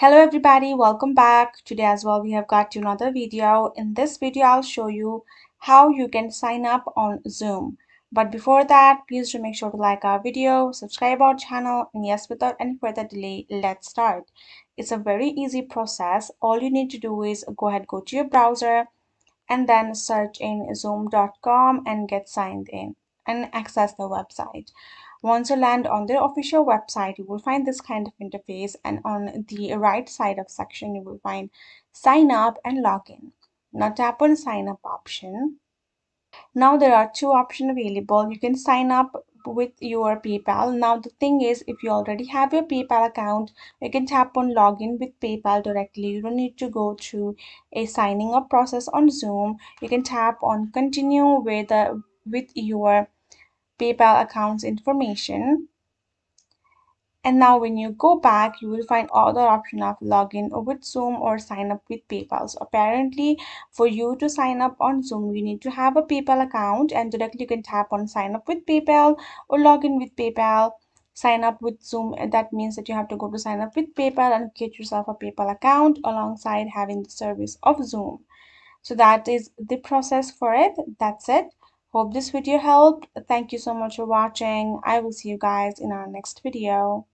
Hello everybody, welcome back. Today as well we have got you another video. In this video I'll show you how you can sign up on Xoom. But before that, please do make sure to like our video, subscribe our channel, and yes, without any further delay, let's start. It's a very easy process. All you need to do is go to your browser and then search in xoom.com and get signed in and access the website. Once you land on their official website, you will find this kind of interface, and on the right side of section you will find sign up and log in. Now tap on sign up option. Now there are two options available. You can sign up with your PayPal. Now the thing is, if you already have your PayPal account, you can tap on login with PayPal directly. You don't need to go through a signing up process on Xoom. You can tap on continue with your PayPal account's information. And now when you go back, you will find other option of login with Xoom or sign up with PayPal. So apparently for you to sign up on Xoom, you need to have a PayPal account, and directly you can tap on sign up with PayPal or login with PayPal. Sign up with Xoom, and that means that you have to go to sign up with PayPal and get yourself a PayPal account alongside having the service of Xoom. So that is the process for it. That's it. Hope this video helped. Thank you so much for watching. I will see you guys in our next video.